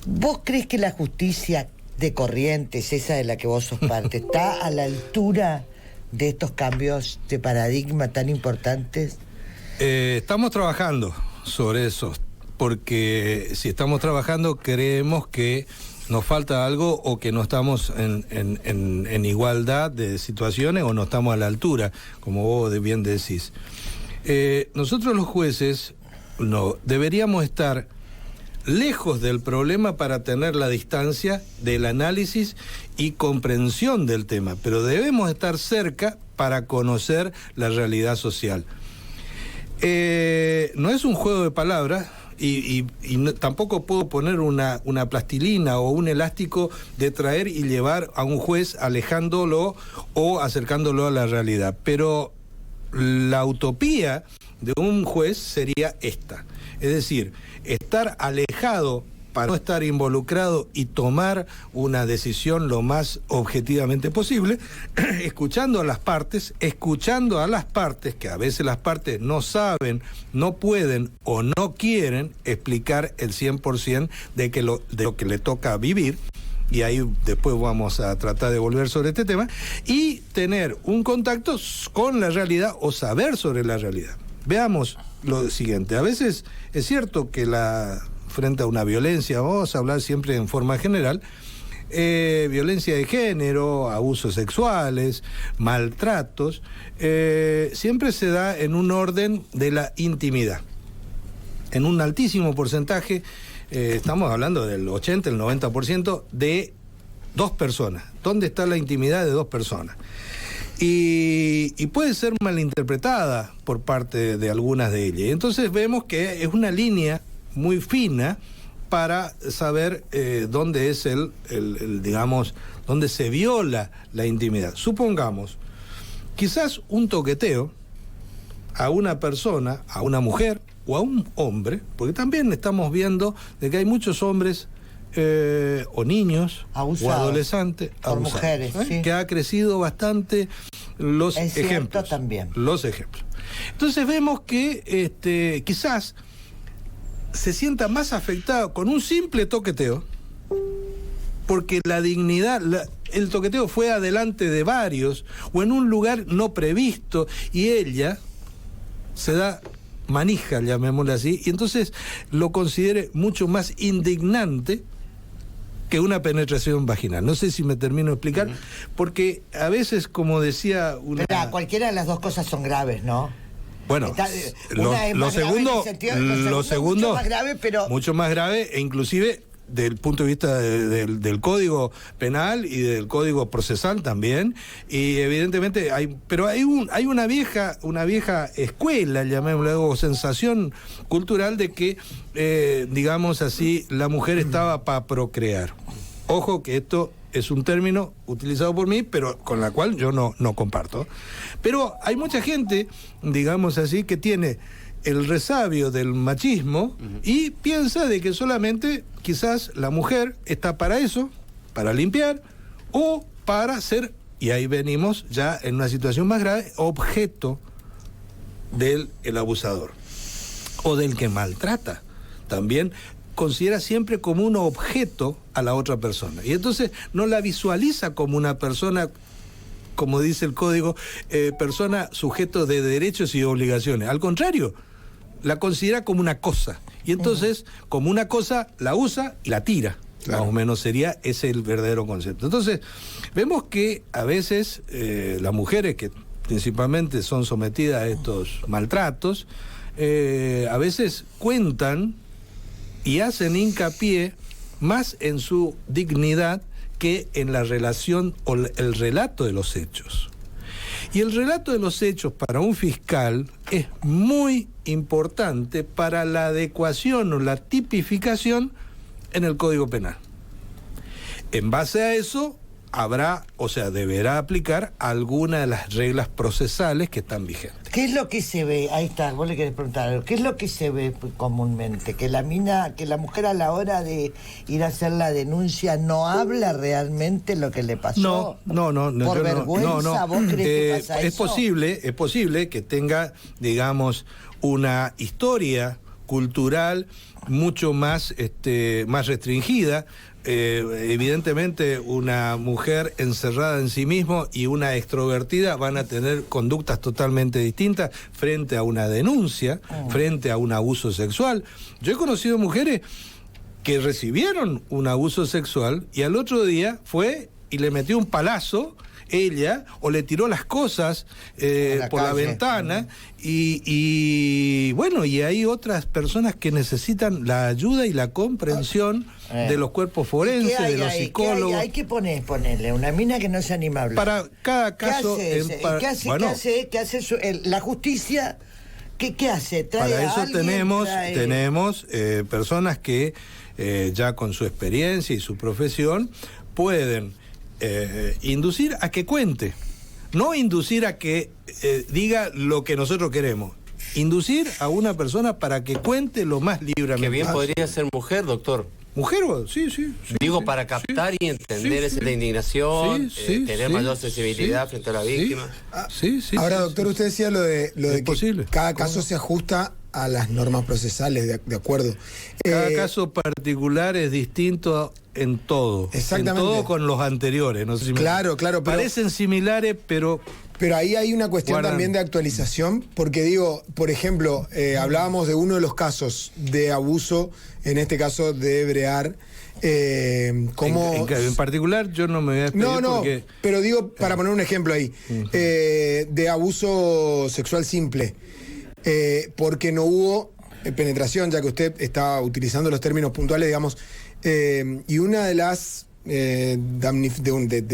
¿Vos crees que la justicia de Corrientes, esa de la que vos sos parte, está a la altura de estos cambios de paradigma tan importantes? Estamos trabajando sobre eso, porque si estamos trabajando creemos que nos falta algo o que no estamos en igualdad de situaciones o no estamos a la altura, como vos bien decís. Nosotros los jueces no deberíamos estar lejos del problema para tener la distancia del análisis y comprensión del tema, pero debemos estar cerca para conocer la realidad social. No es un juego de palabras y tampoco puedo poner una plastilina o un elástico de traer y llevar a un juez alejándolo o acercándolo a la realidad, pero la utopía de un juez sería esta, es decir, estar alejado para no estar involucrado y tomar una decisión lo más objetivamente posible, escuchando a las partes, que a veces las partes no saben, no pueden o no quieren explicar el 100% de lo que le toca vivir, y ahí después vamos a tratar de volver sobre este tema, y tener un contacto con la realidad o saber sobre la realidad. Veamos lo siguiente, a veces es cierto que frente a una violencia, vamos a hablar siempre en forma general, violencia de género, abusos sexuales, maltratos, siempre se da en un orden de la intimidad. En un altísimo porcentaje, estamos hablando del 80, el 90% de dos personas. ¿Dónde está la intimidad de dos personas? Y puede ser malinterpretada por parte de algunas de ellas. Entonces vemos que es una línea muy fina para saber dónde es digamos, dónde se viola la intimidad. Supongamos, quizás un toqueteo a una persona, a una mujer o a un hombre, porque también estamos viendo de que hay muchos hombres o niños abusados, o adolescentes por abusados, mujeres, sí, que ha crecido bastante los es ejemplos. También. Los ejemplos. Entonces vemos que quizás se sienta más afectado con un simple toqueteo, porque la dignidad, el toqueteo fue adelante de varios o en un lugar no previsto y ella se da manija, llamémosle así, y entonces lo considere mucho más indignante que una penetración vaginal. No sé si me termino de explicar, porque a veces, como decía una... Pero cualquiera de las dos cosas son graves, ¿no? Bueno, lo segundo mucho más grave, pero... mucho más grave, e inclusive del punto de vista del Código Penal y del Código Procesal también, y evidentemente hay una vieja escuela, llamémosle, o sensación cultural de que, digamos así, la mujer estaba para procrear. Ojo que esto es un término utilizado por mí, pero con la cual yo no comparto. Pero hay mucha gente, digamos así, que tiene el resabio del machismo y piensa de que solamente quizás la mujer está para eso, para limpiar o para ser, y ahí venimos ya en una situación más grave, objeto del abusador o del que maltrata. También considera siempre como un objeto a la otra persona y entonces no la visualiza como una persona, como dice el código, persona sujeto de derechos y obligaciones. Al contrario, la considera como una cosa. Y entonces, como una cosa, la usa y la tira. Claro. Más o menos sería ese el verdadero concepto. Entonces, vemos que a veces las mujeres que principalmente son sometidas a estos maltratos, a veces cuentan y hacen hincapié más en su dignidad que en la relación o el relato de los hechos. Y el relato de los hechos para un fiscal es muy importante para la adecuación o la tipificación en el Código Penal. En base a eso, deberá aplicar alguna de las reglas procesales que están vigentes. ¿Qué es lo que se ve? Ahí está, vos le querés preguntar algo. ¿Qué es lo que se ve comúnmente? Que la mujer a la hora de ir a hacer la denuncia no habla realmente lo que le pasó. No. Por vergüenza, ¿vos crees que pasa eso? Es posible que tenga, digamos, una historia cultural mucho más, más restringida. Evidentemente una mujer encerrada en sí misma y una extrovertida van a tener conductas totalmente distintas frente a una denuncia, frente a un abuso sexual. Yo he conocido mujeres que recibieron un abuso sexual y al otro día fue y le metió un palazo ella, o le tiró las cosas por la ventana, y bueno, y hay otras personas que necesitan la ayuda y la comprensión de los cuerpos forenses, de los psicólogos. Hay que ponerle una mina que no se anima a hablar. Para cada caso... ¿Qué hace la justicia? ¿Qué hace? Para eso tenemos personas que ya con su experiencia y su profesión pueden inducir a que cuente, no inducir a que diga lo que nosotros queremos, inducir a una persona para que cuente lo más libremente. Que bien podría ser mujer, doctor. ¿Mujer? Sí. Digo, para captar y entender esa indignación, tener mayor sensibilidad frente a la víctima. Ahora, doctor, usted decía lo de posible. Que cada caso se ajusta a las normas procesales, de acuerdo. Cada caso particular es distinto en todo. Exactamente. En todo con los anteriores. No sé si claro. Parecen similares, pero... Pero ahí hay una cuestión también de actualización, porque digo, por ejemplo, hablábamos de uno de los casos de abuso, en este caso de Brear, como... En particular yo no me voy a explicar porque... pero digo, para poner un ejemplo ahí, de abuso sexual simple, porque no hubo penetración, ya que usted está utilizando los términos puntuales, digamos, y una de las de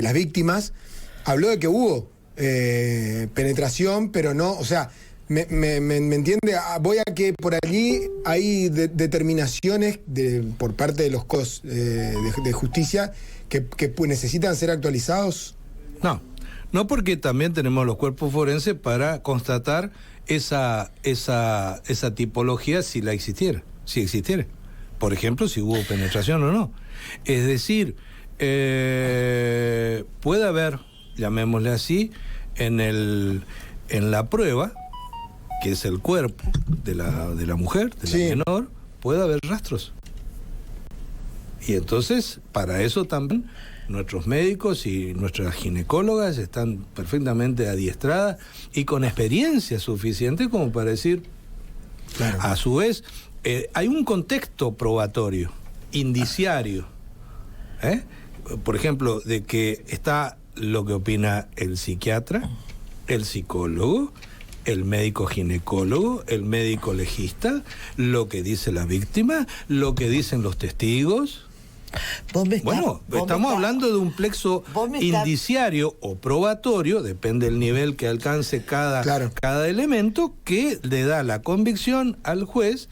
las víctimas habló de que hubo penetración, pero no, o sea, me entiende, voy a que por allí hay determinaciones por parte de los COS de justicia que necesitan ser actualizados. No, porque también tenemos los cuerpos forenses para constatar esa tipología si existiera. Por ejemplo, si hubo penetración o no. Es decir, puede haber, llamémosle así, en la prueba, que es el cuerpo de la mujer, de la menor, puede haber rastros. Y entonces, para eso también nuestros médicos y nuestras ginecólogas están perfectamente adiestradas y con experiencia suficiente como para decir, a su vez, hay un contexto probatorio, indiciario, por ejemplo, de que está lo que opina el psiquiatra, el psicólogo, el médico ginecólogo, el médico legista, lo que dice la víctima, lo que dicen los testigos. Estamos hablando de un plexo indiciario o probatorio, depende del nivel que alcance cada elemento, que le da la convicción al juez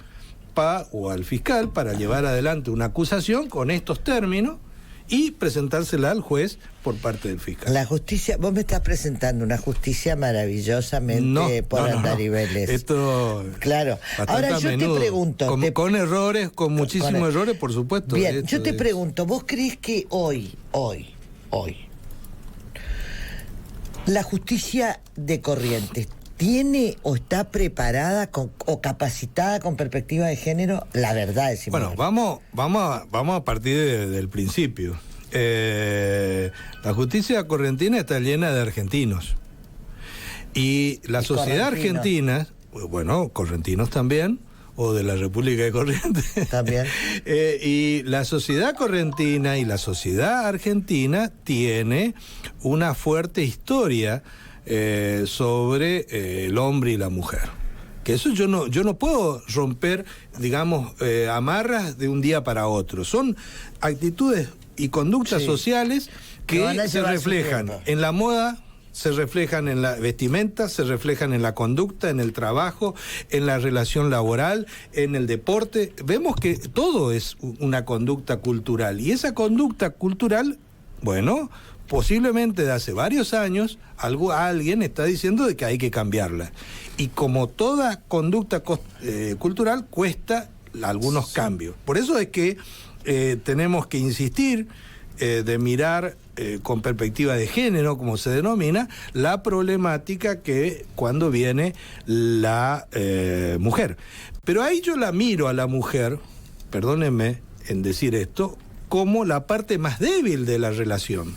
o al fiscal para llevar adelante una acusación con estos términos y presentársela al juez por parte del fiscal. La justicia, vos me estás presentando una justicia maravillosamente por andariveles. Esto claro. Ahora yo te pregunto, con errores, con muchísimos errores, por supuesto. Bien, yo te pregunto, ¿vos crees que hoy la justicia de Corrientes tiene o está preparada o capacitada con perspectiva de género? La verdad es... Bueno, vamos a partir del principio. La justicia correntina está llena de argentinos. Y la sociedad argentina, correntinos también, o de la República de Corrientes. También. Y la sociedad correntina y la sociedad argentina tiene una fuerte historia sobre el hombre y la mujer. Que eso yo no puedo romper, digamos, amarras de un día para otro. Son actitudes y conductas sociales que se reflejan en la moda, se reflejan en la vestimenta, se reflejan en la conducta, en el trabajo, en la relación laboral, en el deporte. Vemos que todo es una conducta cultural. Y esa conducta cultural, posiblemente de hace varios años, alguien está diciendo de que hay que cambiarla. Y como toda conducta cultural, cuesta algunos cambios. Por eso es que tenemos que insistir de mirar con perspectiva de género, como se denomina, la problemática que cuando viene la mujer. Pero ahí yo la miro a la mujer, perdónenme en decir esto, como la parte más débil de la relación.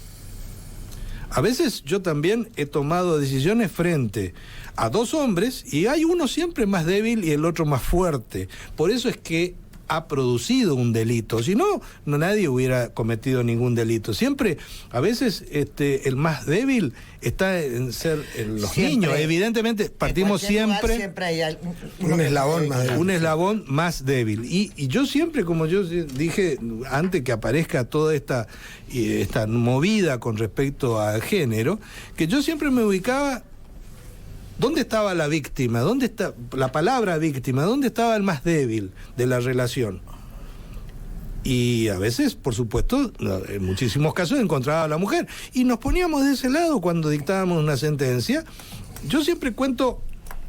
A veces yo también he tomado decisiones frente a dos hombres y hay uno siempre más débil y el otro más fuerte. Por eso es que ha producido un delito. Si no, nadie hubiera cometido ningún delito. Siempre, a veces, el más débil está en los siempre, niños. Evidentemente, partimos siempre hay un eslabón más débil. Un eslabón más débil. Y yo siempre, como yo dije antes que aparezca toda esta movida con respecto al género, que yo siempre me ubicaba. ¿Dónde estaba la víctima? ¿Dónde está la palabra víctima? ¿Dónde estaba el más débil de la relación? Y a veces, por supuesto, en muchísimos casos encontraba a la mujer. Y nos poníamos de ese lado cuando dictábamos una sentencia. Yo siempre cuento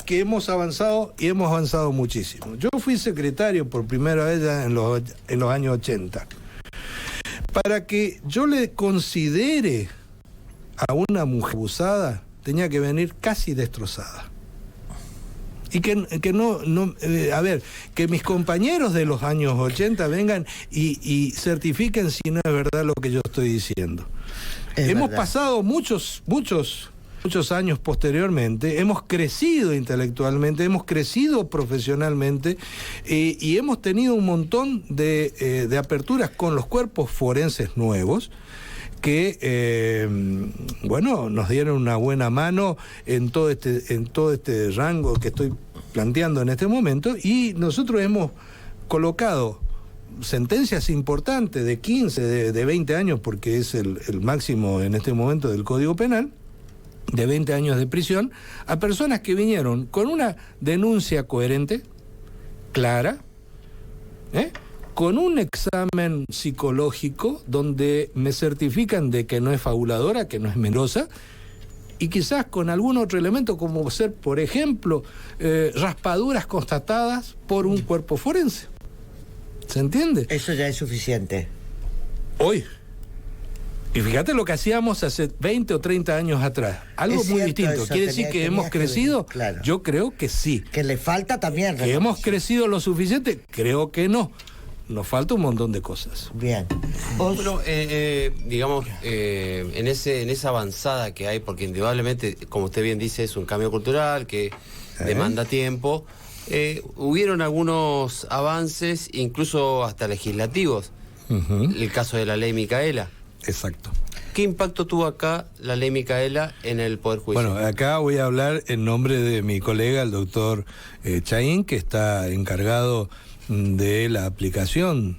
que hemos avanzado y hemos avanzado muchísimo. Yo fui secretario por primera vez ya en los años 80. Para que yo le considere a una mujer abusada, tenía que venir casi destrozada. Y que mis compañeros de los años 80 vengan y certifiquen si no es verdad lo que yo estoy diciendo. Hemos pasado muchos años posteriormente, hemos crecido intelectualmente, hemos crecido profesionalmente y hemos tenido un montón de aperturas con los cuerpos forenses nuevos que nos dieron una buena mano en todo este rango que estoy planteando en este momento, y nosotros hemos colocado sentencias importantes de 15, de 20 años, porque es el máximo en este momento del Código Penal, de 20 años de prisión, a personas que vinieron con una denuncia coherente, clara, con un examen psicológico donde me certifican de que no es fabuladora, que no es mentirosa, y quizás con algún otro elemento como ser, por ejemplo, raspaduras constatadas por un cuerpo forense. ¿Se entiende? Eso ya es suficiente. Hoy. Y fíjate lo que hacíamos hace 20 o 30 años atrás. Algo muy distinto. ¿Quiere decir que hemos crecido? Claro. Yo creo que sí. Que le falta también. ¿Que hemos crecido lo suficiente? Creo que no. Nos falta un montón de cosas. Bien. Bueno, digamos, en esa avanzada que hay, porque indudablemente, como usted bien dice, es un cambio cultural que demanda tiempo, hubieron algunos avances, incluso hasta legislativos. El caso de la ley Micaela. Exacto. ¿Qué impacto tuvo acá la ley Micaela en el Poder Judicial? Bueno, acá voy a hablar en nombre de mi colega, el doctor Chaín, que está encargado de la aplicación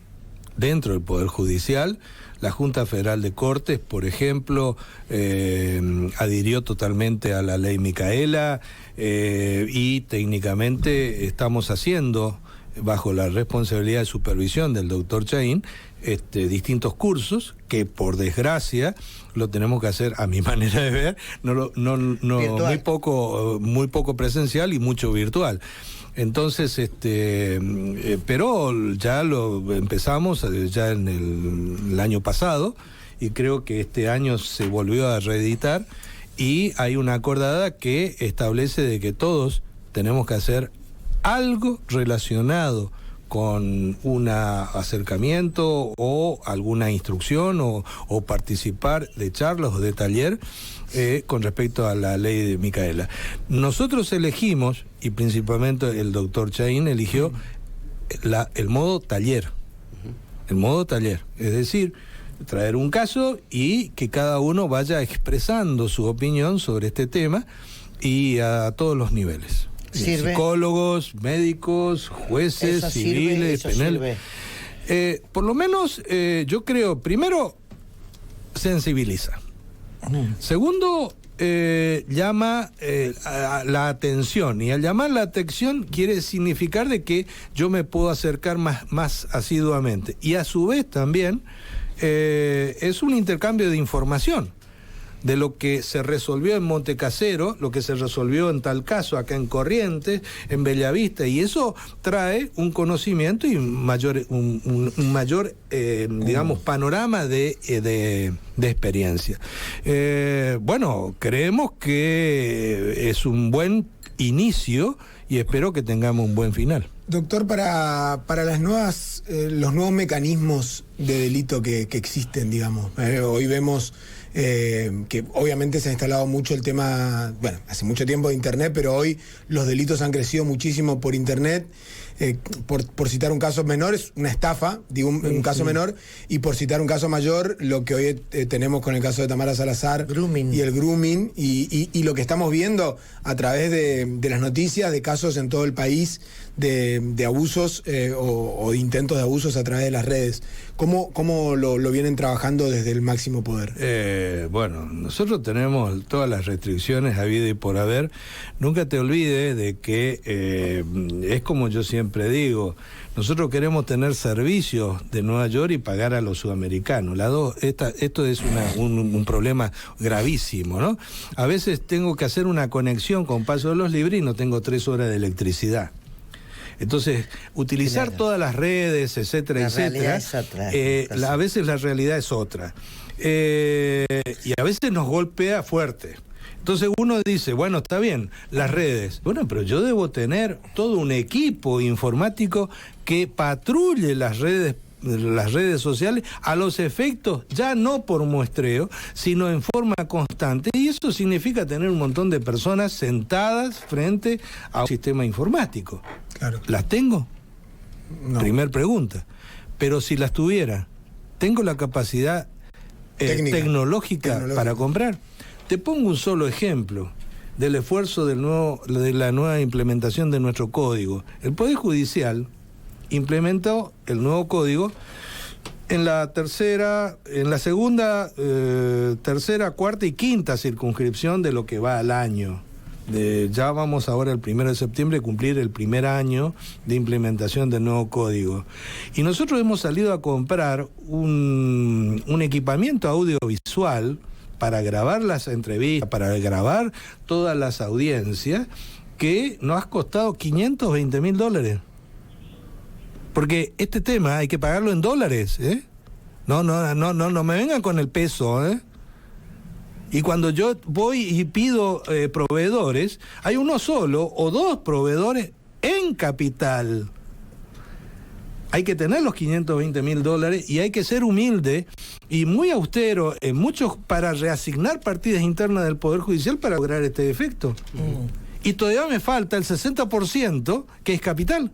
dentro del Poder Judicial. La Junta Federal de Cortes, por ejemplo, adhirió totalmente a la ley Micaela y técnicamente estamos haciendo, bajo la responsabilidad de supervisión del doctor Chaín, distintos cursos que, por desgracia, lo tenemos que hacer, a mi manera de ver, muy poco presencial y mucho virtual. Entonces, pero ya lo empezamos ya en el año pasado, y creo que este año se volvió a reeditar, y hay una acordada que establece de que todos tenemos que hacer algo relacionado con un acercamiento o alguna instrucción o participar de charlas o de taller con respecto a la ley de Micaela. Nosotros elegimos, y principalmente el doctor Chaín eligió el modo taller. El modo taller, es decir, traer un caso y que cada uno vaya expresando su opinión sobre este tema, y a todos los niveles. ¿Sirve? Psicólogos, médicos, jueces, Eso civiles, penales. Por lo menos, yo creo, primero, sensibiliza. Segundo, llama a la atención, y al llamar la atención quiere significar de que yo me puedo acercar más asiduamente, y a su vez también es un intercambio de información. de lo que se resolvió en Montecasero, lo que se resolvió en tal caso acá en Corrientes, en Bellavista, y eso trae un conocimiento y un mayor digamos, panorama de experiencia. Bueno, creemos que es un buen inicio y espero que tengamos un buen final. Doctor, para las los nuevos mecanismos de delito que existen, digamos, hoy vemos que obviamente se ha instalado mucho el tema, bueno, hace mucho tiempo de Internet, pero hoy los delitos han crecido muchísimo por Internet. Por citar un caso menor, es una estafa, digo un caso menor, y por citar un caso mayor, lo que hoy tenemos con el caso de Tamara Salazar Grooming. Y el grooming, y lo que estamos viendo a través de las noticias, de casos en todo el país, de abusos o de intentos de abusos a través de las redes. ¿Cómo lo vienen trabajando desde el máximo poder? Bueno, nosotros tenemos todas las restricciones habido y por haber. Nunca te olvides de que es como yo siempre digo, nosotros queremos tener servicios de Nueva York y pagar a los sudamericanos. Esto es un problema gravísimo, ¿no? A veces tengo que hacer una conexión con Paso de los Libres y no tengo 3 horas de electricidad. Entonces, utilizar todas las redes, etcétera, etcétera, a veces la realidad es otra. Y a veces nos golpea fuerte. Entonces uno dice, bueno, está bien, las redes. Bueno, pero yo debo tener todo un equipo informático que patrulle las redes sociales a los efectos, ya no por muestreo, sino en forma constante. Y eso significa tener un montón de personas sentadas frente a un sistema informático. Claro. ¿Las tengo? No. Primer pregunta. Pero si las tuviera, ¿tengo la capacidad tecnológica para comprar? Te pongo un solo ejemplo del esfuerzo de la nueva implementación de nuestro código. El Poder Judicial implementó el nuevo código en la segunda, tercera, cuarta y quinta circunscripción de lo que va al año. Ya vamos ahora el 1 de septiembre a cumplir el primer año de implementación del nuevo código. Y nosotros hemos salido a comprar un equipamiento audiovisual para grabar las entrevistas, para grabar todas las audiencias, que nos ha costado $520,000. Porque este tema hay que pagarlo en dólares, ¿eh? No me vengan con el peso, ¿eh? Y cuando yo voy y pido proveedores, hay uno solo o 2 proveedores en capital. Hay que tener los $520,000 y hay que ser humilde y muy austero en muchos para reasignar partidas internas del Poder Judicial para lograr este efecto. Y todavía me falta el 60% que es capital.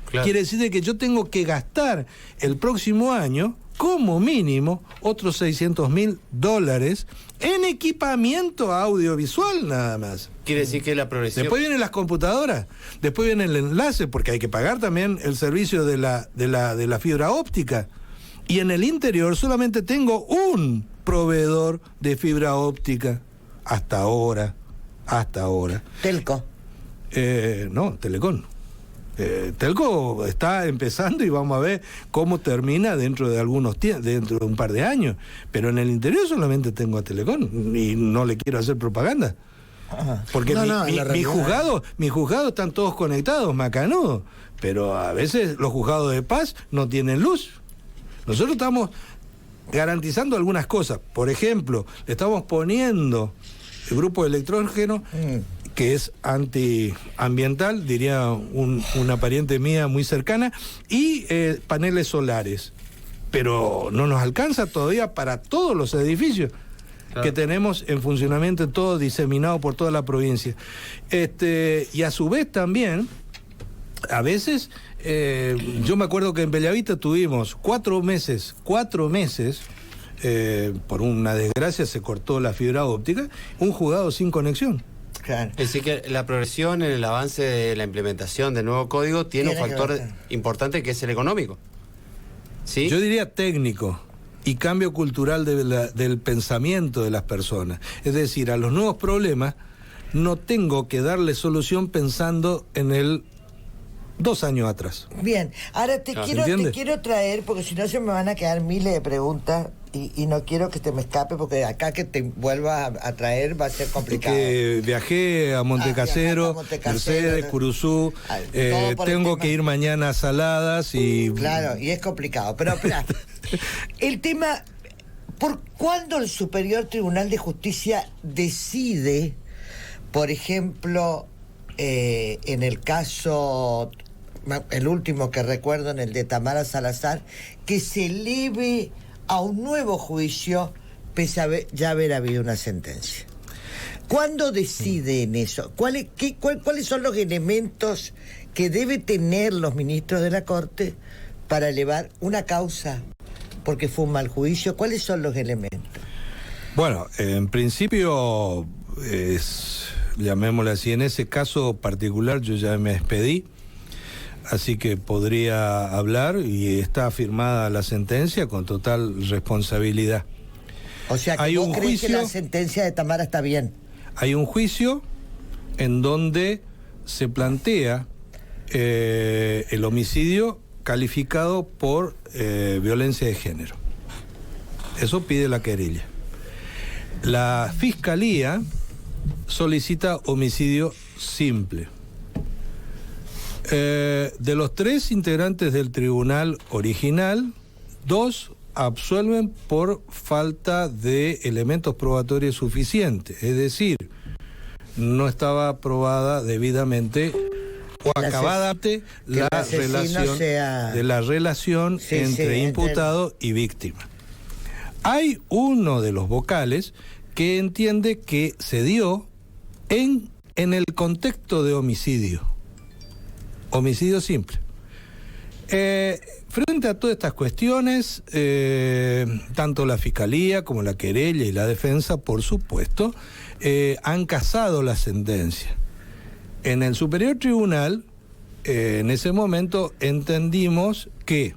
Claro. Quiere decir que yo tengo que gastar el próximo año como mínimo otros $600,000 en equipamiento audiovisual nada más. Quiere decir que la progresión... Después vienen las computadoras, después viene el enlace, porque hay que pagar también el servicio de la fibra óptica. Y en el interior solamente tengo un proveedor de fibra óptica hasta ahora. Telco. No, Telecom. Telco está empezando y vamos a ver cómo termina dentro de dentro de un par de años. Pero en el interior solamente tengo a Telecom y no le quiero hacer propaganda. Porque mis juzgados están todos conectados, macanudos. Pero a veces los juzgados de paz no tienen luz. Nosotros estamos garantizando algunas cosas. Por ejemplo, le estamos poniendo el grupo de electrógeno, que es antiambiental, diría una pariente mía muy cercana, y paneles solares. Pero no nos alcanza todavía para todos los edificios que tenemos en funcionamiento, todo diseminado por toda la provincia. Y a su vez también, a veces, yo me acuerdo que en Bellavista tuvimos 4 meses, por una desgracia se cortó la fibra óptica, un juzgado sin conexión. Claro. Es decir, que la progresión en el avance de la implementación del nuevo código tiene un factor importante que es el económico. ¿Sí? Yo diría técnico y cambio cultural del pensamiento de las personas. Es decir, a los nuevos problemas no tengo que darle solución pensando en el 2 años atrás. Bien, ahora te quiero traer, porque si no se me van a quedar miles de preguntas y no quiero que te me escape porque acá que te vuelva a traer va a ser complicado. Que viajé a Montecasero, Mercedes, Curuzú, tengo que ir mañana a Saladas y... Claro, y es complicado. Pero espera, el tema, ¿por cuándo el Superior Tribunal de Justicia decide, por ejemplo, en el caso, el último que recuerdo, en el de Tamara Salazar, que se eleve a un nuevo juicio pese a ya haber habido una sentencia? ¿Cuándo deciden eso? ¿Cuáles son los elementos que debe tener los ministros de la Corte para elevar una causa porque fue un mal juicio? ¿Cuáles son los elementos? Bueno, en principio, llamémosle así, en ese caso particular yo ya me despedí, así que podría hablar y está firmada la sentencia con total responsabilidad. O sea, que vos crees que la sentencia de Tamara está bien. Hay un juicio en donde se plantea el homicidio calificado por violencia de género. Eso pide la querella. La Fiscalía solicita homicidio simple. De los 3 integrantes del tribunal original, 2 absuelven por falta de elementos probatorios suficientes, es decir, no estaba probada debidamente o acabada la relación entre imputado y víctima. Hay uno de los vocales que entiende que se dio en el contexto de homicidio simple. Frente a todas estas cuestiones, tanto la Fiscalía como la querella y la defensa, por supuesto, han casado la sentencia. En el Superior Tribunal, en ese momento, entendimos que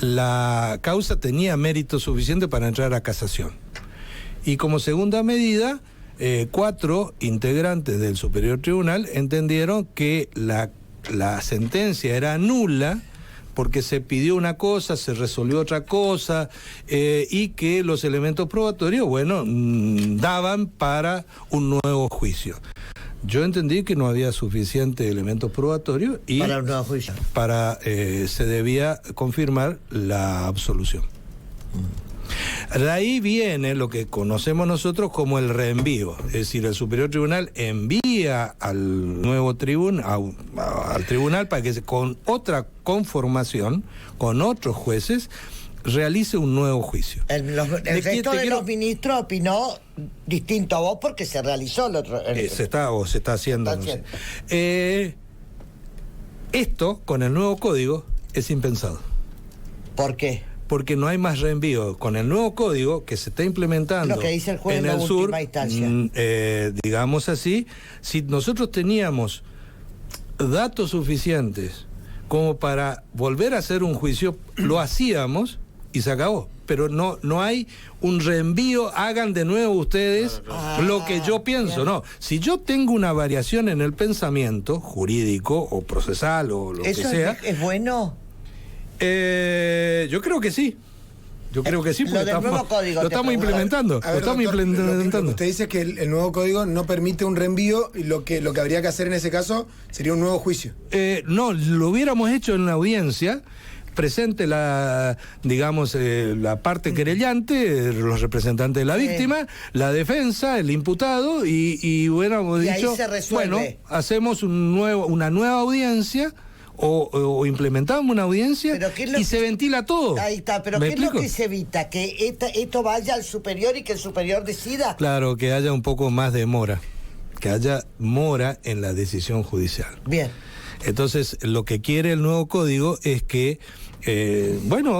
la causa tenía mérito suficiente para entrar a casación. Y como segunda medida, 4 integrantes del Superior Tribunal entendieron que la sentencia era nula porque se pidió una cosa, se resolvió otra cosa, y que los elementos probatorios, daban para un nuevo juicio. Yo entendí que no había suficiente elementos probatorios y para un nuevo juicio. Se debía confirmar la absolución. De ahí viene lo que conocemos nosotros como el reenvío, es decir, el Superior Tribunal envía al nuevo tribunal, al tribunal para que con otra conformación, con otros jueces, realice un nuevo juicio. El resto de los ministros opinó distinto a vos porque se realizó el otro. Se está haciendo. Esto, con el nuevo código, es impensado. ¿Por qué? Porque no hay más reenvío. Con el nuevo código que se está implementando lo que dice el juez en en el sur, instancia. Digamos así, si nosotros teníamos datos suficientes como para volver a hacer un juicio, lo hacíamos y se acabó. Pero no hay un reenvío, hagan de nuevo ustedes lo que yo pienso. Bien. No, si yo tengo una variación en el pensamiento jurídico o procesal o lo que sea... ¿Es bueno? Yo creo que sí. Yo creo que sí, porque lo estamos implementando. Usted dice que el nuevo código no permite un reenvío y lo que habría que hacer en ese caso sería un nuevo juicio. No, lo hubiéramos hecho en la audiencia, presente la parte querellante, los representantes de la víctima, la defensa, el imputado y hubiéramos dicho, ahí se resuelve. Hacemos una nueva audiencia. O implementamos una audiencia y se ventila todo. Ahí está, pero ¿qué es lo que se evita? ¿Que esto vaya al superior y que el superior decida? Claro, que haya un poco más de mora, que haya mora en la decisión judicial. Bien. Entonces, lo que quiere el nuevo código es que,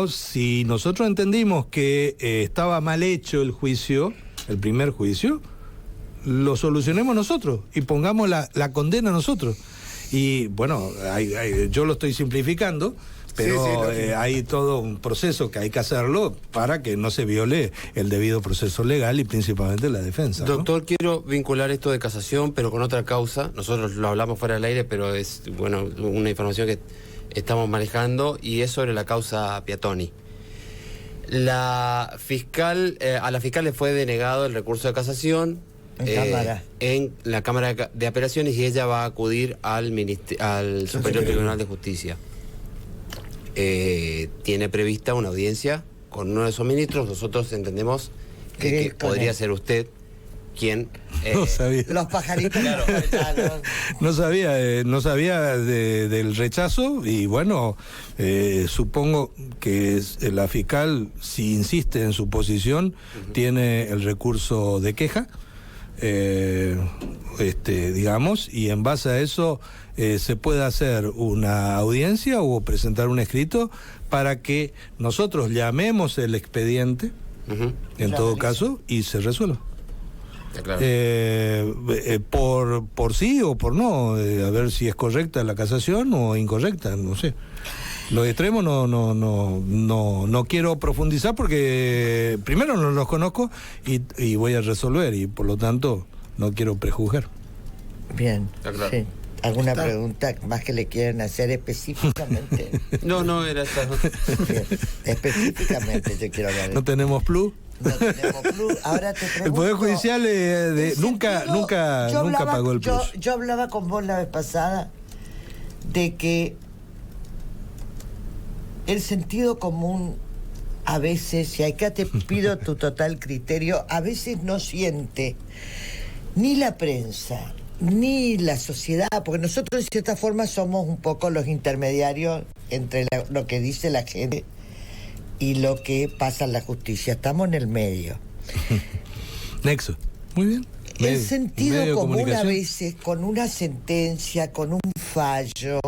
si nosotros entendimos que estaba mal hecho el juicio, el primer juicio, lo solucionemos nosotros y pongamos la condena nosotros. Y yo lo estoy simplificando, pero hay todo un proceso que hay que hacerlo para que no se viole el debido proceso legal y principalmente la defensa. Doctor, ¿no? Quiero vincular esto de casación, pero con otra causa. Nosotros lo hablamos fuera del aire, pero es una información que estamos manejando y es sobre la causa Piattoni. La fiscal, a la fiscal le fue denegado el recurso de casación en la Cámara de Apelaciones, y ella va a acudir al Superior Tribunal de Justicia. Tiene prevista una audiencia con uno de esos ministros. Nosotros entendemos que podría ser usted quien... no sabía. Los pajaritos. Claro. No sabía del rechazo, y bueno, supongo que la fiscal, si insiste en su posición, tiene el recurso de queja, digamos, y en base a eso se puede hacer una audiencia o presentar un escrito para que nosotros llamemos el expediente, en todo caso, y se resuelva. Claro. Por sí o por no, a ver si es correcta la casación o incorrecta, no sé. Los extremos no quiero profundizar, porque primero no los conozco y voy a resolver, y por lo tanto no quiero prejuzgar. Bien. Claro. Sí. ¿Alguna pregunta más que le quieran hacer específicamente? No, era esta. Bien. Específicamente yo quiero hablar. ¿No tenemos plus? No tenemos plus. Ahora te pregunto, El Poder Judicial nunca pagó el plus. Yo hablaba con vos la vez pasada de que el sentido común a veces, y acá te pido tu total criterio, a veces no siente ni la prensa ni la sociedad, porque nosotros de cierta forma somos un poco los intermediarios entre lo que dice la gente y lo que pasa en la justicia. Estamos en el medio. Nexo. Muy bien. El sentido común a veces, con una sentencia, con un fallo,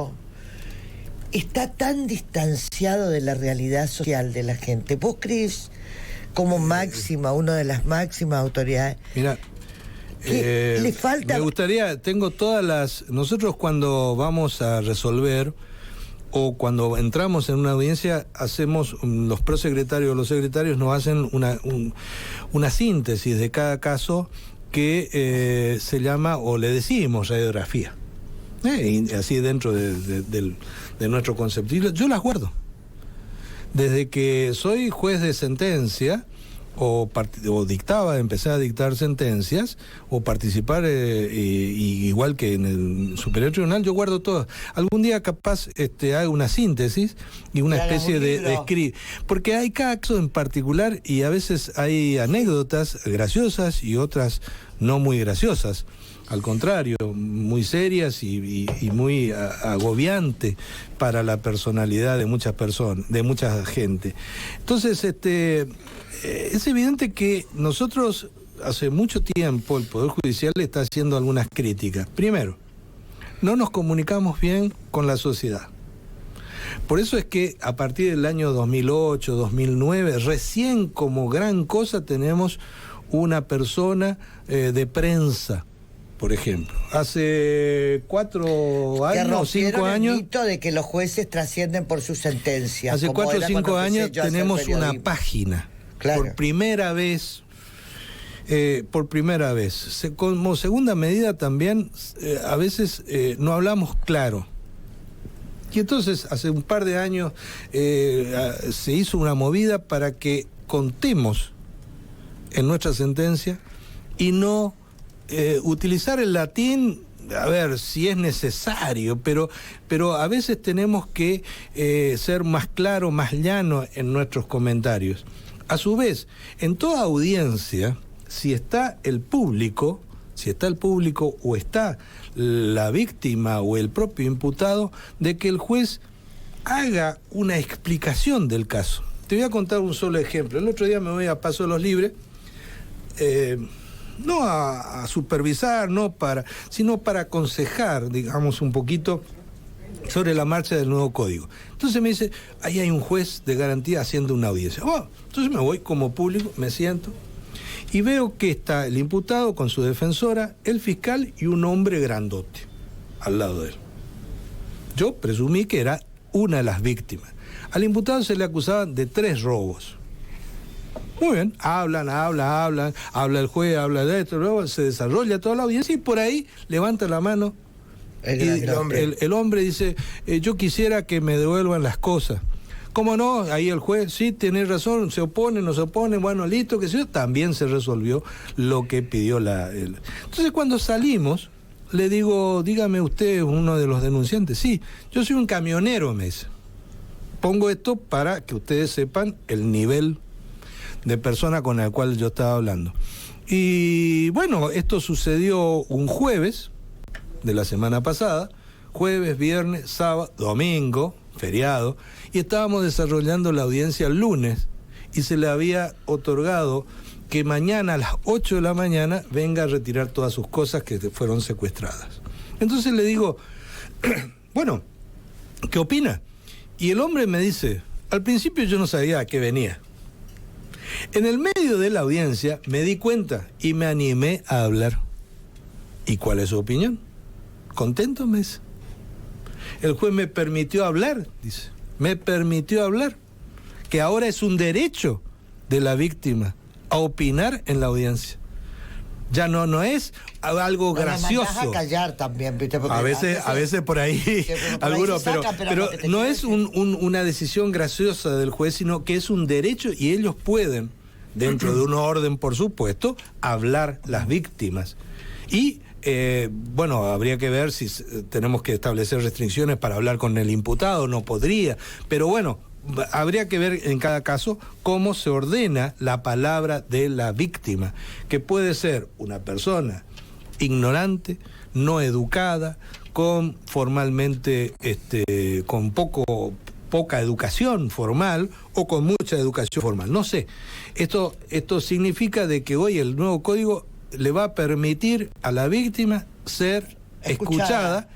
está tan distanciado de la realidad social de la gente. ¿Vos crees, como máxima, una de las máximas autoridades, mira, le falta? Me gustaría, nosotros cuando vamos a resolver o cuando entramos en una audiencia, hacemos, los prosecretarios o los secretarios nos hacen una síntesis de cada caso que se llama, o le decimos, radiografía. Así dentro de nuestro concepto. Y yo las guardo. Desde que soy juez de sentencia, o empecé a dictar sentencias, o participar, igual que en el Superior Tribunal, yo guardo todo. Algún día capaz hago una síntesis y una especie de escrito. Porque hay cada caso en particular, y a veces hay anécdotas graciosas y otras no muy graciosas. Al contrario, muy serias y muy agobiante para la personalidad de muchas personas, de mucha gente. Entonces, es evidente que nosotros, hace mucho tiempo, el Poder Judicial le está haciendo algunas críticas. Primero, no nos comunicamos bien con la sociedad. Por eso es que a partir del año 2008, 2009, recién como gran cosa tenemos una persona de prensa. Por ejemplo, hace 4 años o 5 años... el mito de que los jueces trascienden por sus sentencias. Hace 4 o 5 años tenemos una página. Claro. Por primera vez. Como segunda medida también, a veces no hablamos claro. Y entonces, hace un par de años, se hizo una movida para que contemos en nuestra sentencia y no... utilizar el latín, a ver si es necesario, pero a veces tenemos que ser más claro, más llano en nuestros comentarios. A su vez, en toda audiencia, si está el público o está la víctima o el propio imputado, de que el juez haga una explicación del caso. Te voy a contar un solo ejemplo. El otro día me voy a Paso de los Libres, no a supervisar, sino para aconsejar, digamos, un poquito sobre la marcha del nuevo código. Entonces me dice, ahí hay un juez de garantía haciendo una audiencia. Entonces me voy como público, me siento, y veo que está el imputado con su defensora, el fiscal y un hombre grandote al lado de él. Yo presumí que era una de las víctimas. Al imputado se le acusaban de 3 robos. Muy bien, habla el juez, habla de esto, luego se desarrolla toda la audiencia y por ahí levanta la mano el hombre dice, yo quisiera que me devuelvan las cosas. ¿Cómo no? Ahí el juez, sí, tiene razón, se opone, no se opone, bueno, listo, que sí, también se resolvió lo que pidió Entonces, cuando salimos, le digo, dígame usted, uno de los denunciantes, sí, yo soy un camionero, me dice. Pongo esto para que ustedes sepan el nivel de persona con la cual yo estaba hablando. Y bueno, esto sucedió un jueves de la semana pasada, jueves, viernes, sábado, domingo, feriado, y estábamos desarrollando la audiencia el lunes y se le había otorgado que mañana a las 8 de la mañana venga a retirar todas sus cosas que fueron secuestradas. Entonces le digo, bueno, ¿qué opina? Y el hombre me dice, al principio yo no sabía a qué venía. En el medio de la audiencia me di cuenta y me animé a hablar. ¿Y cuál es su opinión? ¿Contento? Me dice. El juez me permitió hablar, dice. Me permitió hablar. Que ahora es un derecho de la víctima a opinar en la audiencia. Ya no es algo gracioso. A callar también, ¿viste? A veces por ahí algunos, pero no es una decisión graciosa del juez, sino que es un derecho y ellos pueden, dentro de un orden, por supuesto, hablar las víctimas. Y bueno, habría que ver si tenemos que establecer restricciones para hablar con el imputado, no podría, pero bueno, habría que ver en cada caso cómo se ordena la palabra de la víctima, que puede ser una persona ignorante, no educada, con formalmente, con poca educación formal o con mucha educación formal. No sé, esto significa de que hoy el nuevo código le va a permitir a la víctima ser escuchada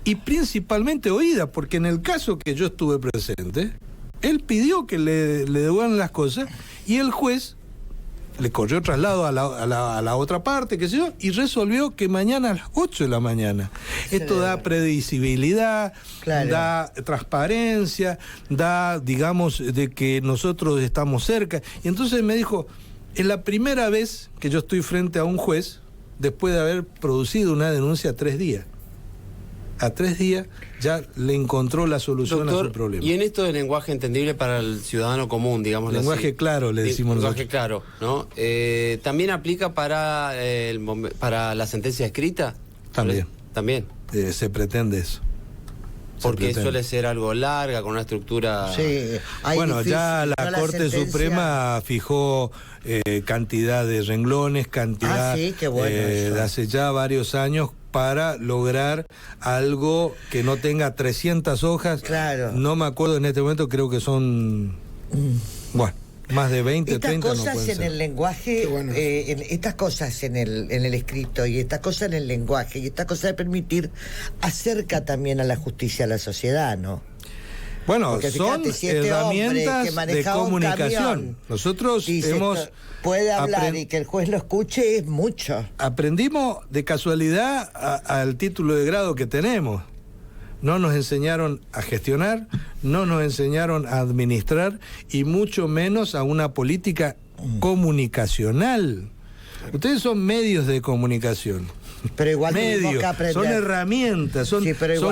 y principalmente oída, porque en el caso que yo estuve presente, él pidió que le devuelvan las cosas y el juez le corrió traslado a la otra parte, qué sé yo, y resolvió que mañana a las 8 de la mañana. Esto da previsibilidad, da transparencia, da, digamos, de que nosotros estamos cerca. Y entonces me dijo, es la primera vez que yo estoy frente a un juez después de haber producido una denuncia 3 días. A 3 días ya le encontró la solución, doctor, a su problema. Y en esto del lenguaje entendible para el ciudadano común, digamos. Lenguaje así, claro, le decimos nosotros. Lenguaje claro, ¿no? ¿También aplica para la sentencia escrita? También. También. Se pretende eso. Porque suele ser algo larga, con una estructura... Sí, bueno, difícil, ya la Corte Suprema fijó cantidad de renglones, cantidad qué bueno eso. de hace ya varios años para lograr algo que no tenga 300 hojas. Claro. No me acuerdo en este momento, creo que son... Bueno, más de 20, estas 30 cosas no pueden en ser. El lenguaje, bueno. Estas cosas en el escrito y estas cosas en el lenguaje y esta cosa de permitir acerca también a la justicia a la sociedad, ¿no? Bueno, porque son fíjate, herramientas de comunicación. Nosotros hemos... Puede hablar y que el juez lo escuche es mucho. Aprendimos de casualidad al título de grado que tenemos. No nos enseñaron a gestionar, no nos enseñaron a administrar y mucho menos a una política comunicacional. Ustedes son medios de comunicación. Pero igual medios, que aprender. Son herramientas, son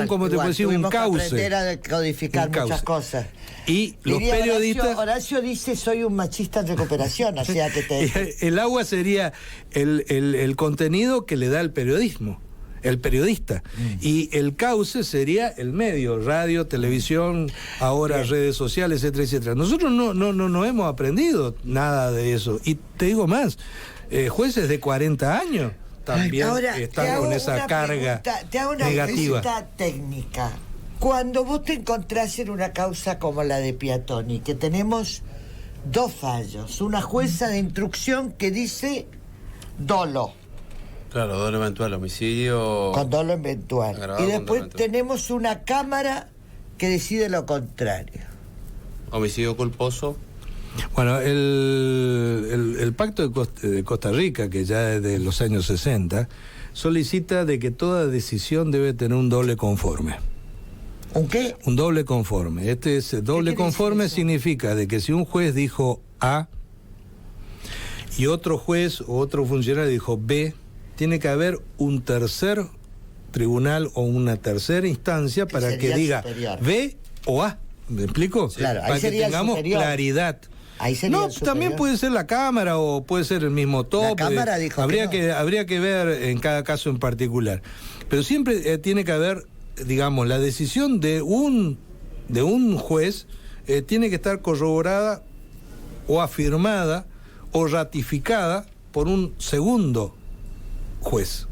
como te puedo decir, un cauce. Aprender a decodificar muchas cosas. Y los periodistas... Horacio dice, soy un machista en recuperación, o sea que el agua sería el contenido que le da el periodismo, el periodista. Y el cauce sería el medio, radio, televisión, ahora redes sociales, etcétera, etcétera. Nosotros no hemos aprendido nada de eso. Y te digo más, jueces de 40 años también están con esa carga te hago una negativa. Pregunta técnica. Cuando vos te encontrás en una causa como la de Piattoni, que tenemos 2 fallos, una jueza de instrucción que dice dolo. Claro, dolo eventual, homicidio... Con dolo eventual. Y después tenemos una Cámara que decide lo contrario. Homicidio culposo. Bueno, el Pacto de Costa Rica, que ya es de los años 60, solicita de que toda decisión debe tener un doble conforme. ¿Un qué? Un doble conforme. Doble conforme significa de que si un juez dijo A y otro juez o otro funcionario dijo B, tiene que haber un tercer tribunal o una tercera instancia para que diga superior. B o A. ¿Me explico? Claro, ahí para que sería el tengamos superior. claridad. Ahí sería No, el superior. también puede ser la Cámara o puede ser el mismo tope. Cámara dijo habría que no. habría que ver en cada caso en particular. Pero siempre tiene que haber, digamos, la decisión de un juez tiene que estar corroborada o afirmada o ratificada por un segundo juez.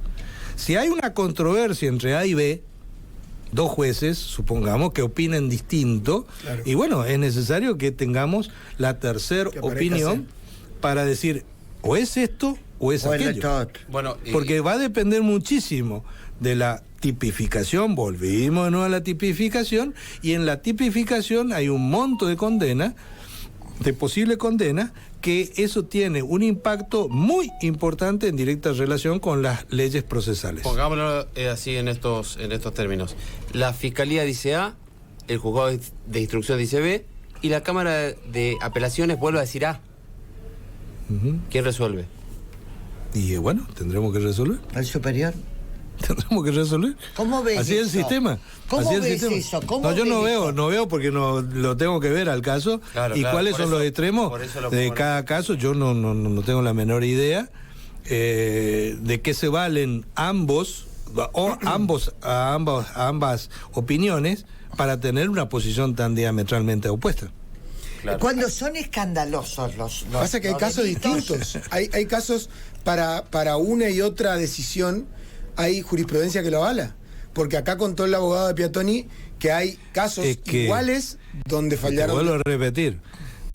Si hay una controversia entre A y B, dos jueces, supongamos, que opinen distinto, Claro. y bueno, es necesario que tengamos la tercera Que aparezca opinión para decir, o es esto o es O el aquello. otro. Bueno, Porque va a depender muchísimo de la tipificación, volvimos de nuevo a la tipificación, y en la tipificación hay un monto de condena, de posible condena, que eso tiene un impacto muy importante en directa relación con las leyes procesales. pongámoslo así en estos términos. La Fiscalía dice A, el Juzgado de Instrucción dice B, y la Cámara de Apelaciones vuelve a decir A. Ujú. ¿Quién resuelve? Y bueno, tendremos que resolver. El superior. Tendremos que resolver. ¿Cómo ves Así es el eso? sistema. ¿Cómo Así es el ves sistema. eso? ¿Cómo No, yo no ves veo, eso? no veo porque no lo tengo que ver al caso. Claro, y claro, cuáles por son eso- los extremos por eso lo de pongo en cada caso, yo no tengo la menor idea de qué se valen ambas opiniones para tener una posición tan diametralmente opuesta. Claro. Cuando son escandalosos los Pasa que hay los casos delitos, distintos. Hay casos para una y otra decisión, hay jurisprudencia que lo avala. Porque acá contó el abogado de Piatoni que hay casos Es que- iguales donde Te fallaron. vuelvo a repetir,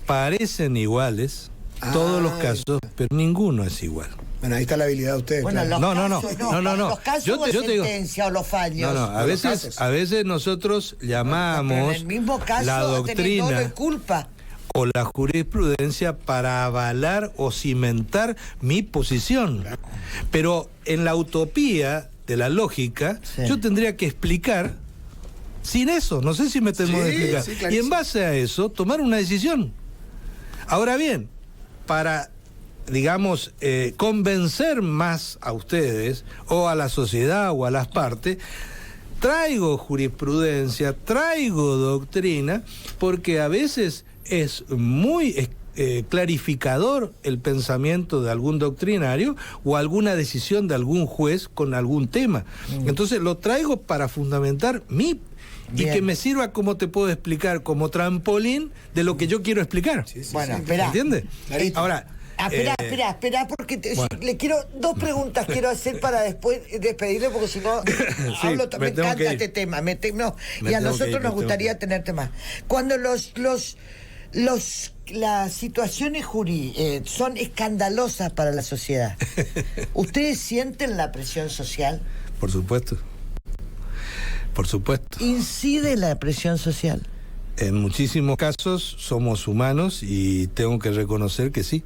parecen iguales todos los casos, pero ninguno es igual. Bueno, ahí está la habilidad de ustedes. Bueno, claro. los No, casos, no. Los casos Yo o te digo- sentencia o los fallos. No, a los casos. veces nosotros Pero llamamos en el mismo caso la tenés doctrina doble culpa. o la jurisprudencia para avalar o cimentar mi posición. Pero en la utopía de la lógica, Sí. yo tendría que explicar sin eso, no sé si me tengo Sí, que explicar. sí, Y clarísimo. en base a eso, tomar una decisión. Ahora bien, para, digamos, convencer más a ustedes o a la sociedad o a las partes, traigo jurisprudencia, traigo doctrina, porque a veces es muy clarificador el pensamiento de algún doctrinario o alguna decisión de algún juez con algún tema. Entonces lo traigo para fundamentar y Bien. que me sirva, como te puedo explicar, como trampolín de lo que yo quiero explicar. Bueno, espera. ¿Entiendes? Clarito. Ahora, Espera, porque bueno. le quiero dos preguntas quiero hacer para después despedirle, porque si no Sí, me me tengo encanta que ir. este tema. Y Me a tengo que nosotros ir, me nos tengo gustaría que ir. tenerte más. Cuando las situaciones son escandalosas para la sociedad, ¿ustedes sienten la presión social? por supuesto. Por supuesto. ¿Incide la presión social? En muchísimos casos somos humanos y tengo que reconocer que sí.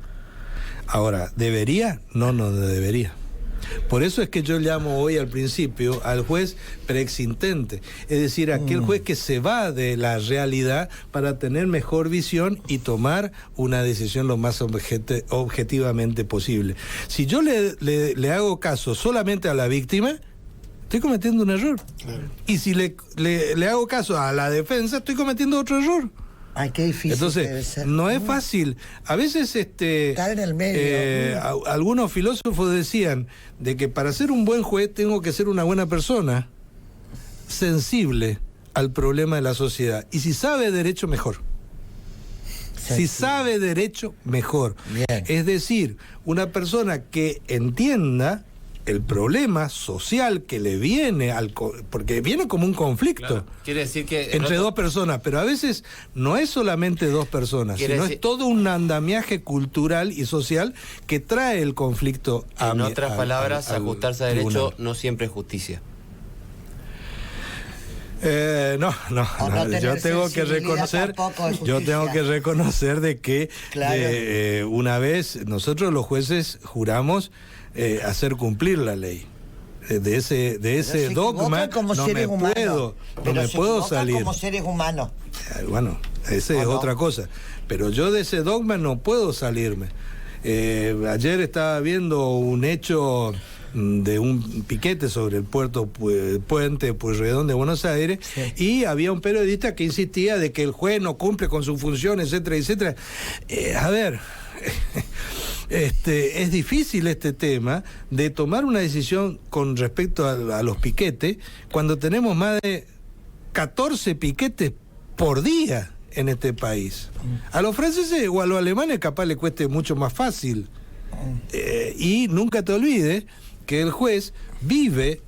Ahora, ¿debería? No debería. Por eso es que yo llamo hoy al principio al juez preexistente, es decir, aquel juez que se va de la realidad para tener mejor visión y tomar una decisión lo más objetivamente posible. Si yo le hago caso solamente a la víctima, estoy cometiendo un error. Claro. Y si le hago caso a la defensa, estoy cometiendo otro error. Ay, qué difícil debe Entonces, ser. no es fácil. A veces Estar en el medio. algunos filósofos decían de que para ser un buen juez tengo que ser una buena persona, sensible al problema de la sociedad. Y si sabe derecho, mejor. Si sabe derecho, mejor. Bien. Es decir, una persona que entienda el problema social que le viene porque viene como un conflicto. Claro. Quiere decir que Entre dos personas, pero a veces no es solamente dos personas, Quiere sino decir- es todo un andamiaje cultural y social que trae el conflicto en otras palabras, al ajustarse a tribunal. derecho no siempre es justicia. No, O no tener yo tengo que sensibilidad reconocer, tampoco es yo tengo justicia. que reconocer de que Claro. una vez nosotros los jueces juramos hacer cumplir la ley. De ese se dogma equivocan como no seres me humanos. puedo, Pero no me se puedo equivocan salir. como seres humanos. Bueno, esa ¿O es no? otra cosa. Pero yo de ese dogma no puedo salirme. Ayer estaba viendo un hecho de un piquete sobre el puente Pueyrredón de Buenos Aires, y había un periodista que insistía de que el juez no cumple con su función, etcétera, etcétera. A ver, es difícil este tema de tomar una decisión con respecto a los piquetes cuando tenemos más de 14 piquetes por día en este país. A los franceses o a los alemanes capaz le cueste mucho más fácil. Y nunca te olvides que el juez vive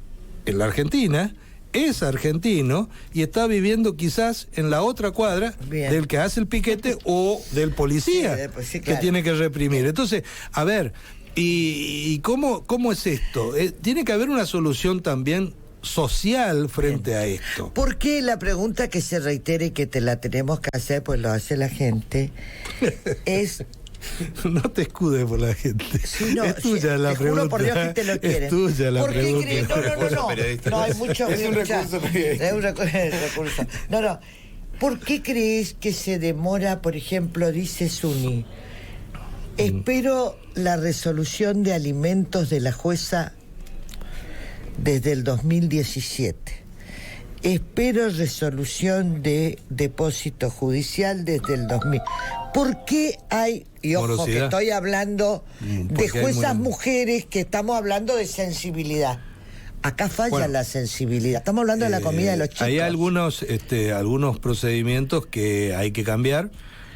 en la Argentina, es argentino y está viviendo quizás en la otra cuadra del que hace el piquete o del policía que tiene que reprimir. Entonces, a ver, ¿y cómo es esto? Tiene que haber una solución también social frente a esto. ¿Por qué la pregunta que se reitere y que te la tenemos que hacer, pues lo hace la gente, es... No te escudes por la gente. Sí, no, es tuya la te pregunta. Juro por Dios que te lo quieren. Es tuya la pregunta. No, hay mucho. Es un recurso periodístico. Es un recurso. No. ¿Por qué crees que se demora, por ejemplo, dice Zuni? Espero la resolución de alimentos de la jueza desde el 2017. Espero resolución de depósito judicial desde el 2000. ¿Por qué hay, y ojo morosidad? Que estoy hablando de juezas mujeres, que estamos hablando de sensibilidad? Acá falla la sensibilidad. Estamos hablando de la comida de los chicos. Hay algunos procedimientos que hay que cambiar.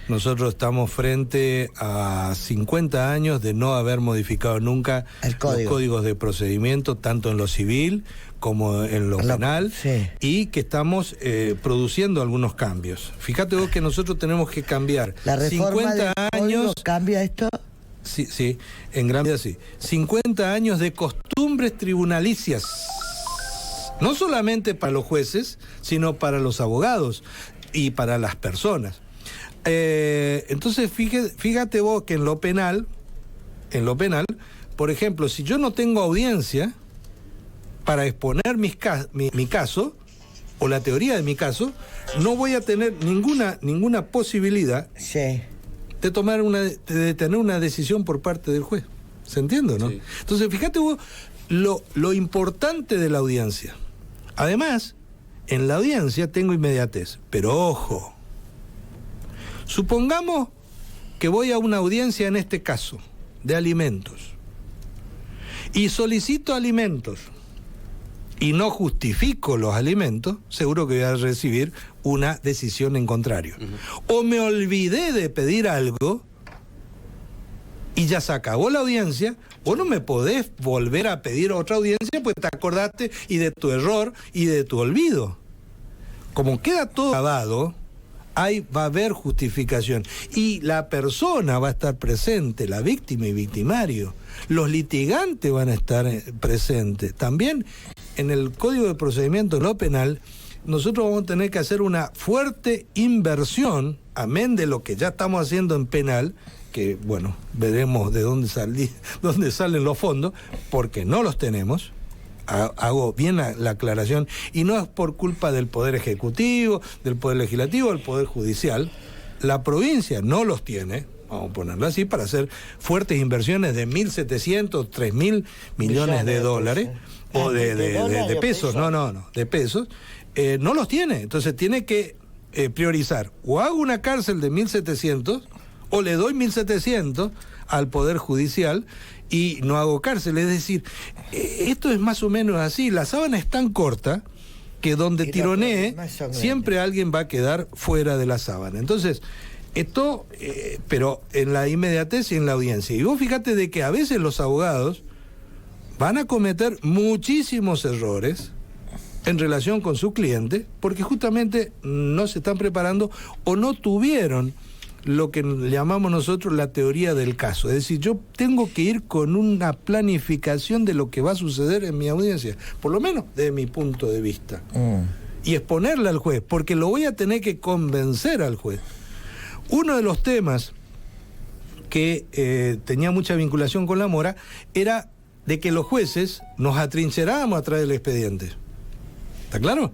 Nosotros estamos frente a 50 años de no haber modificado nunca los códigos de procedimiento, tanto en lo civil como en lo penal, y que estamos produciendo algunos cambios. Fíjate vos que nosotros tenemos que cambiar. ¿La reforma 50 años cambia esto? Sí, en gran medida sí. 50 años de costumbres tribunalicias. No solamente para los jueces, sino para los abogados y para las personas. Entonces fíjate vos que en lo penal, por ejemplo, si yo no tengo audiencia para exponer mi caso o la teoría de mi caso, no voy a tener ninguna posibilidad de tener una decisión por parte del juez. ¿Se entiende, no? Sí. Entonces fíjate vos lo importante de la audiencia. Además, en la audiencia tengo inmediatez, pero ojo. Supongamos que voy a una audiencia, en este caso, de alimentos, y solicito alimentos, y no justifico los alimentos, seguro que voy a recibir una decisión en contrario. O me olvidé de pedir algo, y ya se acabó la audiencia, vos no me podés volver a pedir otra audiencia, pues te acordaste y de tu error y de tu olvido. Como queda todo grabado, ahí va a haber justificación y la persona va a estar presente, la víctima y victimario, los litigantes van a estar presentes. También en el Código de Procedimiento no Penal nosotros vamos a tener que hacer una fuerte inversión, amén de lo que ya estamos haciendo en penal, que bueno, veremos de dónde salen los fondos, porque no los tenemos. Hago bien la aclaración, y no es por culpa del Poder Ejecutivo, del Poder Legislativo, del Poder Judicial. La provincia no los tiene, vamos a ponerlo así, para hacer fuertes inversiones de 1.700, 3.000 millones de dólares, o de pesos, de pesos, no los tiene. Entonces tiene que priorizar, o hago una cárcel de 1.700, o le doy 1.700 al Poder Judicial, y no hago cárcel. Es decir, esto es más o menos así. La sábana es tan corta que donde tironee, siempre alguien va a quedar fuera de la sábana. Entonces, esto, pero en la inmediatez y en la audiencia. Y vos fíjate de que a veces los abogados van a cometer muchísimos errores en relación con su cliente, porque justamente no se están preparando o no tuvieron lo que llamamos nosotros la teoría del caso. Es decir, yo tengo que ir con una planificación de lo que va a suceder en mi audiencia, por lo menos desde mi punto de vista, y exponerla al juez, porque lo voy a tener que convencer al juez. Uno de los temas que tenía mucha vinculación con la mora era de que los jueces nos atrincherábamos atrás del expediente. ¿Está claro?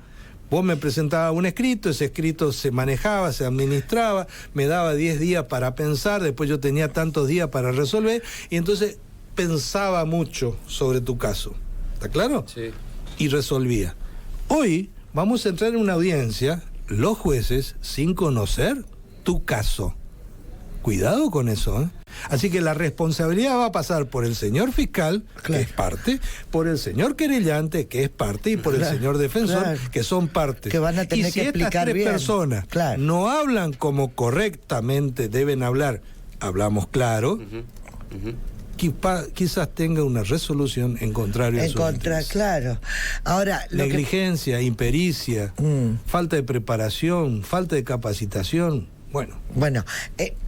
Vos me presentabas un escrito, ese escrito se manejaba, se administraba, me daba 10 días para pensar, después yo tenía tantos días para resolver, y entonces pensaba mucho sobre tu caso. ¿Está claro? Sí. Y resolvía. Hoy vamos a entrar en una audiencia, los jueces, sin conocer tu caso. Cuidado con eso, ¿eh? Así que la responsabilidad va a pasar por el señor fiscal, que es parte, por el señor querellante, que es parte, y por el señor defensor, que son partes. Que van a tener y si que estas explicar tres bien. personas no hablan como correctamente deben hablar, hablamos claro, quizás tenga una resolución en contrario a En su contra, interés. claro. Ahora, Negligencia, impericia, falta de preparación, falta de capacitación. Bueno,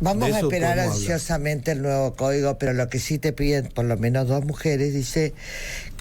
vamos de a eso esperar podemos ansiosamente el nuevo código, pero lo que sí te piden, por lo menos 2 mujeres, dice,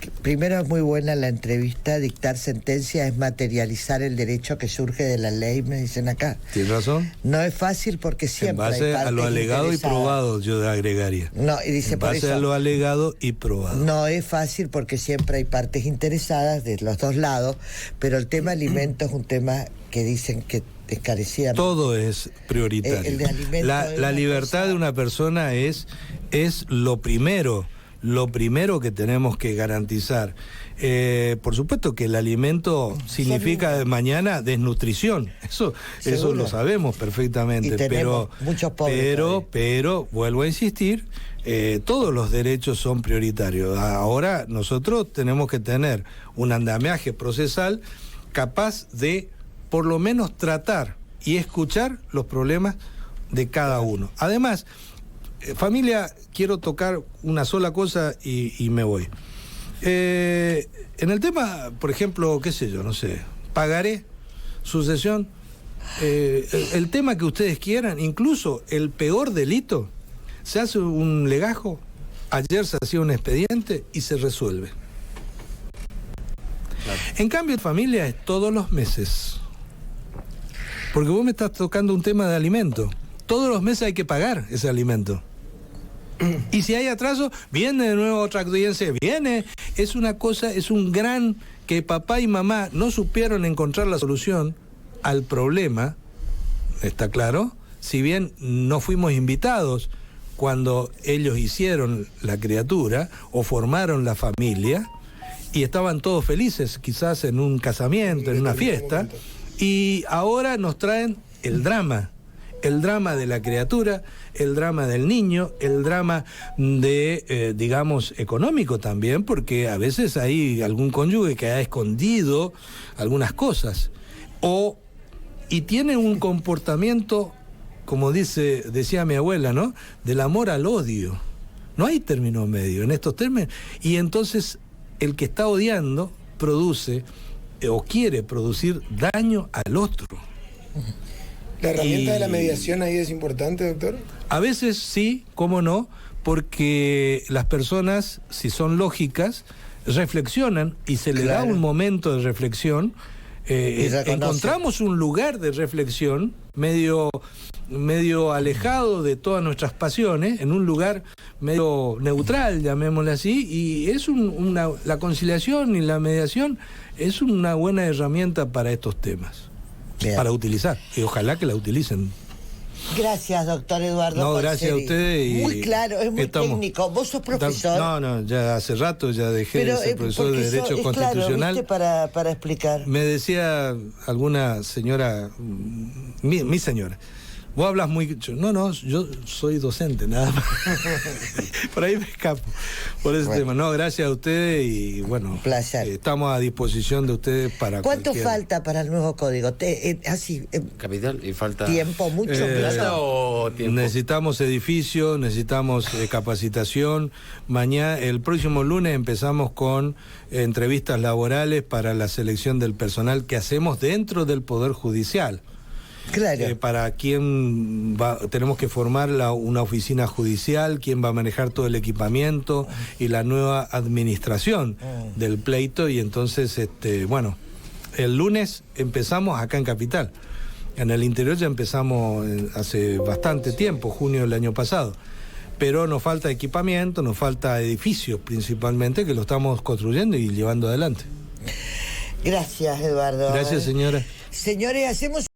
que primero es muy buena la entrevista, dictar sentencia es materializar el derecho que surge de la ley, me dicen acá. ¿tienes razón? No es fácil porque siempre En base hay a lo partes alegado y interesadas. probado, yo agregaría. No, y dice En por base eso, a lo alegado y probado. no es fácil porque siempre hay partes interesadas de los dos lados, pero el tema alimento es un tema que dicen que escarecía. Todo es prioritario. El de alimento La es una libertad cosa- de una persona es lo primero que tenemos que garantizar. Por supuesto que el alimento significa de mañana desnutrición, eso Seguro. lo sabemos perfectamente, Y tenemos muchos pobres pero vuelvo a insistir, todos los derechos son prioritarios. Ahora nosotros tenemos que tener un andamiaje procesal capaz de por lo menos tratar y escuchar los problemas de cada uno. Además, familia, quiero tocar una sola cosa y me voy. En el tema, por ejemplo, qué sé yo, no sé, pagaré, sucesión, el tema que ustedes quieran, incluso el peor delito, se hace un legajo, ayer se hacía un expediente y se resuelve. Claro. En cambio, familia es todos los meses. Porque vos me estás tocando un tema de alimento. Todos los meses hay que pagar ese alimento. Y si hay atraso, viene de nuevo otra audiencia, viene. Es una cosa, es un gran que papá y mamá no supieron encontrar la solución al problema, ¿está claro? Si bien no fuimos invitados cuando ellos hicieron la criatura o formaron la familia y estaban todos felices, quizás en un casamiento, en una fiesta, y ahora nos traen el drama de la criatura, el drama del niño, el drama de, digamos, económico también, porque a veces hay algún cónyuge que ha escondido algunas cosas, y tiene un comportamiento, como decía mi abuela, ¿no?, del amor al odio. No hay término medio en estos términos, y entonces el que está odiando produce o quiere producir daño al otro. ¿La herramienta de la mediación ahí es importante, doctor? A veces sí, cómo no, porque las personas, si son lógicas, reflexionan y se le da un momento de reflexión. Encontramos un lugar de reflexión medio alejado de todas nuestras pasiones, en un lugar medio neutral, llamémosle así, y es la conciliación y la mediación es una buena herramienta para estos temas. Bien. Para utilizar, y ojalá que la utilicen. Gracias, doctor Eduardo. No, gracias a ustedes. Muy claro, es muy técnico. ¿Vos sos profesor? No, ya hace rato ya dejé de ser profesor de Derecho Constitucional. Claro, ¿viste? Para explicar. Me decía alguna señora, mi señora, vos hablas muy... No, yo soy docente, nada más. Por ahí me escapo, por ese tema. No, gracias a ustedes y bueno, estamos a disposición de ustedes para ¿Cuánto falta para el nuevo código? Capital, y falta... ¿Tiempo? ¿Mucho? ¿Plata o tiempo? Necesitamos edificio, necesitamos capacitación. El próximo lunes empezamos con entrevistas laborales para la selección del personal que hacemos dentro del Poder Judicial. Claro. Para quién tenemos que formar una oficina judicial, quién va a manejar todo el equipamiento y la nueva administración del pleito. Y entonces, el lunes empezamos acá en Capital. En el interior ya empezamos hace bastante tiempo, junio del año pasado. Pero nos falta equipamiento, nos falta edificios principalmente, que lo estamos construyendo y llevando adelante. Gracias, Eduardo. Gracias, señora. Señores, hacemos